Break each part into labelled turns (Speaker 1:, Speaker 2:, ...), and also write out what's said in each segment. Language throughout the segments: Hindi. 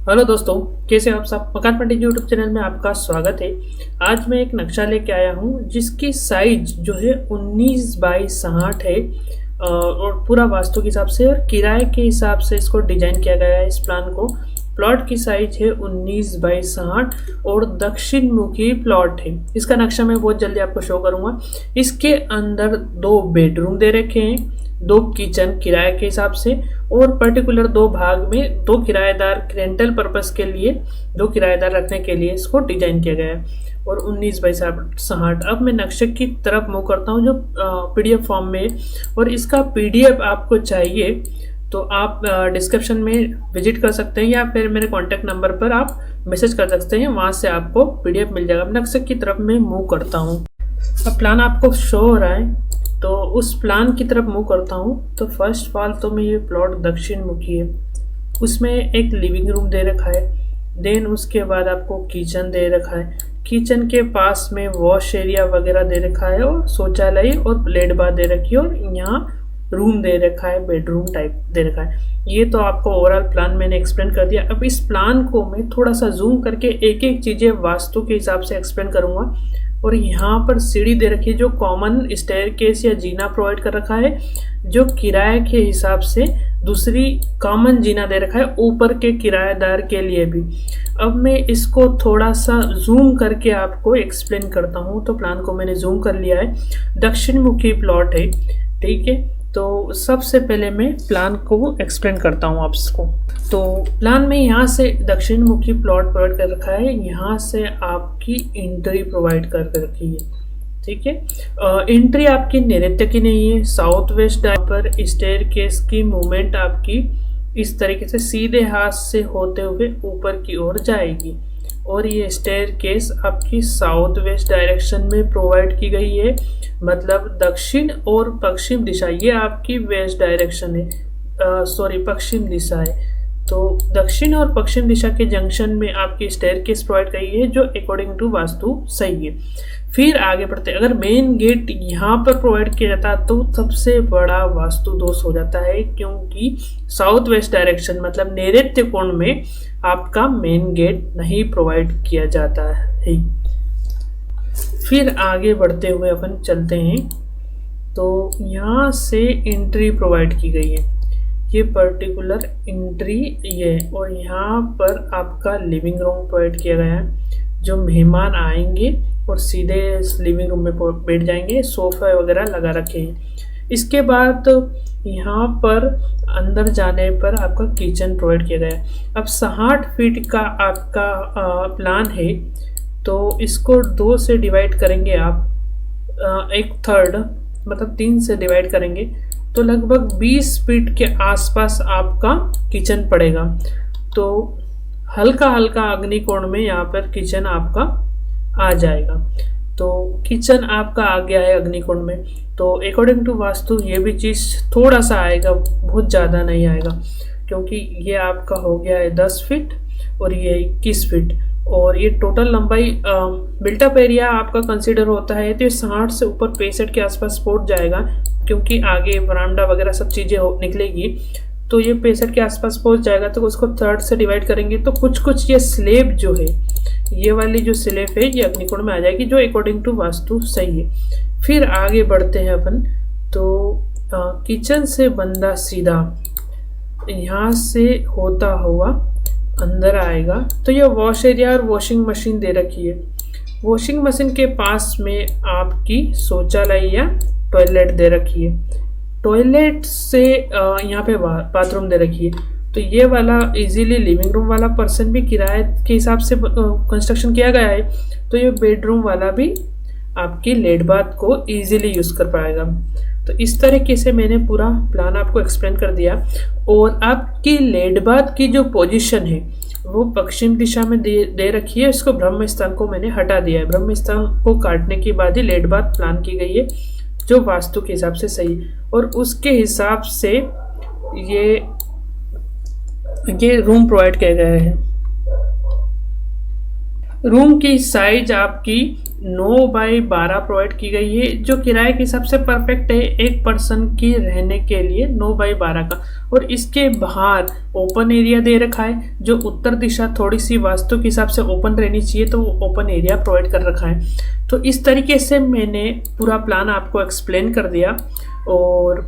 Speaker 1: हेलो दोस्तों, कैसे आप सब। मकान पंडित यूट्यूब चैनल में आपका स्वागत है। आज मैं एक नक्शा लेके आया हूँ जिसकी साइज जो है 19 बाई 60 है और पूरा वास्तु के हिसाब से और किराए के हिसाब से इसको डिजाइन किया गया है। इस प्लान को प्लॉट की साइज है 19 बाई 60 और दक्षिण मुखी प्लॉट है। इसका नक्शा मैं बहुत जल्दी आपको शो करूँगा। इसके अंदर 2 बेडरूम दे रखे हैं, 2 किचन किराए के हिसाब से और पर्टिकुलर 2 भाग में 2 किराएदार रेंटल पर्पस के लिए 2 किराएदार रखने के लिए इसको डिजाइन किया गया है और 19 बाई 60। अब मैं नक्शे की तरफ मूव करता हूँ जो पीडीएफ फॉर्म में है और इसका पीडीएफ आपको चाहिए तो आप डिस्क्रिप्शन में विजिट कर सकते हैं या फिर मेरे कॉन्टैक्ट नंबर पर आप मैसेज कर सकते हैं, वहाँ से आपको पीडीएफ मिल जाएगा। नक्शे की तरफ मैं मूव करता हूँ। अब प्लान आपको शो हो रहा है तो उस प्लान की तरफ मूव करता हूँ। तो फर्स्ट ऑफ ऑल तो मैं ये प्लॉट दक्षिण मुखी है, उसमें एक लिविंग रूम दे रखा है। देन उसके बाद आपको किचन दे रखा है, किचन के पास में वॉश एरिया वगैरह दे रखा है और शौचालय और प्लेट बाथ दे रखी है और यहाँ रूम दे रखा है, बेडरूम टाइप दे रखा है। ये तो आपको ओवरऑल प्लान मैंने एक्सप्लेन कर दिया। अब इस प्लान को मैं थोड़ा सा जूम करके एक एक चीज़ें वास्तु के हिसाब से एक्सप्लेन करूँगा। और यहाँ पर सीढ़ी दे रखी है जो कॉमन स्टेयरकेस या जीना प्रोवाइड कर रखा है, जो किराए के हिसाब से दूसरी कॉमन जीना दे रखा है ऊपर के किराएदार के लिए भी। अब मैं इसको थोड़ा सा जूम करके आपको एक्सप्लेन करता हूँ। तो प्लान को मैंने जूम कर लिया है, दक्षिण मुखी प्लॉट है, ठीक है। तो सबसे पहले मैं प्लान को एक्सप्लेन करता हूँ आपको। तो प्लान में यहाँ से दक्षिण मुखी प्लॉट प्रोवाइड कर रखा है, यहाँ से आपकी एंट्री प्रोवाइड कर रखी है, ठीक है। एंट्री आपकी नैऋत्य की नहीं है, साउथ वेस्ट पर स्टेयरकेस की मूवमेंट आपकी इस तरीके से सीधे हाथ से होते हुए ऊपर की ओर जाएगी और ये स्टेयरकेस आपकी साउथ वेस्ट डायरेक्शन में प्रोवाइड की गई है, मतलब दक्षिण और पश्चिम दिशा। ये आपकी वेस्ट डायरेक्शन है, पश्चिम दिशा है। तो दक्षिण और पश्चिम दिशा के जंक्शन में आपकी स्टेयरकेस प्रोवाइड की गई है जो अकॉर्डिंग टू वास्तु सही है। फिर आगे बढ़ते, अगर मेन गेट यहाँ पर प्रोवाइड किया जाता तो सबसे बड़ा वास्तु दोष हो जाता है, क्योंकि साउथ वेस्ट डायरेक्शन मतलब नैऋत्य कोण में आपका मेन गेट नहीं प्रोवाइड किया जाता है। फिर आगे बढ़ते हुए अपन चलते हैं। तो यहाँ से एंट्री प्रोवाइड की गई है, ये पर्टिकुलर एंट्री ये, और यहाँ पर आपका लिविंग रूम प्रोवाइड किया गया है। जो मेहमान आएंगे और सीधे लिविंग रूम में बैठ जाएंगे, सोफा वगैरह लगा रखे हैं। इसके बाद यहाँ पर अंदर जाने पर आपका किचन प्रोवाइड किया गया है। अब 60 फीट का आपका प्लान है, तो इसको 2 से डिवाइड करेंगे आप, 1/3 मतलब 3 से डिवाइड करेंगे तो लगभग 20 फीट के आसपास आपका किचन पड़ेगा। तो हल्का हल्का अग्निकोण में यहाँ पर किचन आपका आ जाएगा। तो किचन आपका आ गया है अग्निकोण में, तो अकॉर्डिंग टू वास्तु ये भी चीज़ थोड़ा सा आएगा, बहुत ज़्यादा नहीं आएगा, क्योंकि ये आपका हो गया है 10 फीट और ये 21 फीट और ये टोटल लंबाई बिल्टअप एरिया आपका कंसीडर होता है। तो ये 60 से ऊपर 65 के आसपास पहुंच जाएगा, क्योंकि आगे बरामदा वगैरह सब चीज़ें निकलेगी। तो ये 65 के आसपास पहुंच जाएगा। तो उसको 3rd से डिवाइड करेंगे तो कुछ कुछ ये स्लेब जो है, ये वाली जो स्लेब है ये अग्निकोण में आ जाएगी, जो अकॉर्डिंग टू वास्तु सही है। फिर आगे बढ़ते हैं अपन। तो किचन से बंदा सीधा यहाँ से होता हुआ अंदर आएगा। तो ये वॉश एरिया और वॉशिंग मशीन दे रखी है। वॉशिंग मशीन के पास में आपकी शौचालय या टॉयलेट दे रखी है। टॉयलेट से यहाँ पे बाथरूम दे रखी है। तो ये वाला इजीली लिविंग रूम वाला पर्सन भी किराए के हिसाब से कंस्ट्रक्शन किया गया है, तो ये बेडरूम वाला भी आपकी लेट बाथ को इजीली यूज़ कर पाएगा। तो इस तरीके से मैंने पूरा प्लान आपको एक्सप्लेन कर दिया। और आपकी लेट बाथ की जो पोजीशन है वो पश्चिम दिशा में दे रखी है। इसको ब्रह्म स्थान को मैंने हटा दिया है, ब्रह्म स्थान को काटने के बाद ही लेट बाथ प्लान की गई है, जो वास्तु के हिसाब से सही। और उसके हिसाब से ये रूम प्रोवाइड किया गया है। रूम की साइज आपकी 9 बाई 12 प्रोवाइड की गई है, जो किराए के हिसाब से परफेक्ट है एक पर्सन की रहने के लिए 9 बाई 12 का। और इसके बाहर ओपन एरिया दे रखा है, जो उत्तर दिशा थोड़ी सी वास्तु के हिसाब से ओपन रहनी चाहिए, तो वो ओपन एरिया प्रोवाइड कर रखा है। तो इस तरीके से मैंने पूरा प्लान आपको एक्सप्लेन कर दिया। और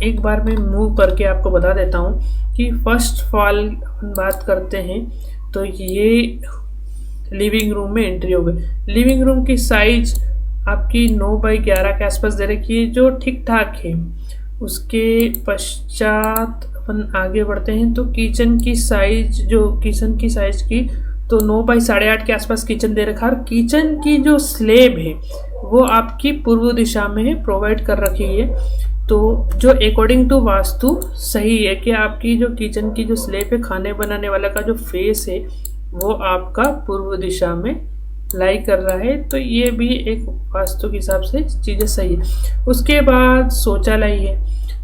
Speaker 1: एक बार मैं मूव करके आपको बता देता हूँ कि फर्स्ट ऑफ ऑल बात करते हैं तो ये लिविंग रूम में एंट्री हो गई। लिविंग रूम की साइज आपकी 9 बाई 11 के आसपास दे रखी है, जो ठीक ठाक है। उसके पश्चात अपन आगे बढ़ते हैं तो किचन की साइज की तो 9 बाई 8.5 के आसपास किचन दे रखा है। और किचन की जो स्लेब है वो आपकी पूर्व दिशा में प्रोवाइड कर रखी है, तो जो अकॉर्डिंग टू वास्तु सही है कि आपकी जो किचन की जो स्लेब है, खाने बनाने वाला का जो फेस है वो आपका पूर्व दिशा में लाई कर रहा है। तो ये भी एक वास्तु के हिसाब से चीज़ें सही है। उसके बाद शौचालय है,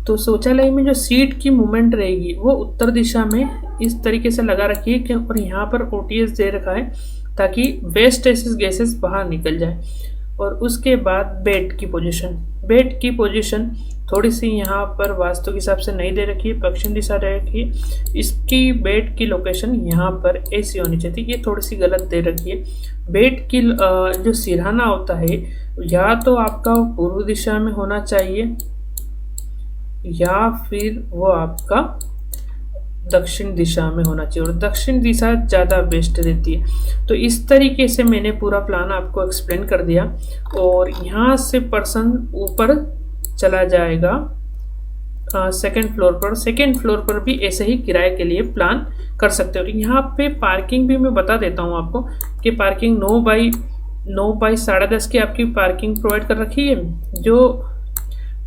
Speaker 1: तो शौचालय में जो सीट की मूवमेंट रहेगी वो उत्तर दिशा में इस तरीके से लगा रखी है कि और यहाँ पर ओटीएस दे रखा है ताकि वेस्ट गैसेस बाहर निकल जाए। और उसके बाद बेड की पोजीशन थोड़ी सी यहाँ पर वास्तु के हिसाब से नहीं दे रखी है, पश्चिम दिशा दे रखी है। इसकी बेड की लोकेशन यहाँ पर ऐसी होनी चाहिए थी, ये थोड़ी सी गलत दे रखी है। बेड की जो सिरहाना होता है या तो आपका पूर्व दिशा में होना चाहिए या फिर वो आपका दक्षिण दिशा में होना चाहिए, और दक्षिण दिशा ज़्यादा बेस्ट रहती है। तो इस तरीके से मैंने पूरा प्लान आपको एक्सप्लेन कर दिया। और यहाँ से पर्सन ऊपर चला जाएगा सेकंड फ्लोर पर भी ऐसे ही किराए के लिए प्लान कर सकते हो। यहाँ पे पार्किंग भी मैं बता देता हूँ आपको कि पार्किंग 9 बाई 10.5 की आपकी पार्किंग प्रोवाइड कर रखी है, जो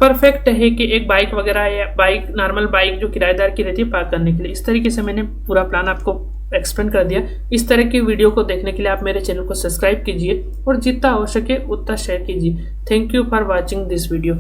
Speaker 1: परफेक्ट है कि एक बाइक वगैरह या नॉर्मल बाइक जो किराएदार की रहती है पार्क करने के लिए। इस तरीके से मैंने पूरा प्लान आपको एक्सप्लेन कर दिया। इस तरह की वीडियो को देखने के लिए आप मेरे चैनल को सब्सक्राइब कीजिए और जितना हो सके उतना शेयर कीजिए। Thank you for watching this video.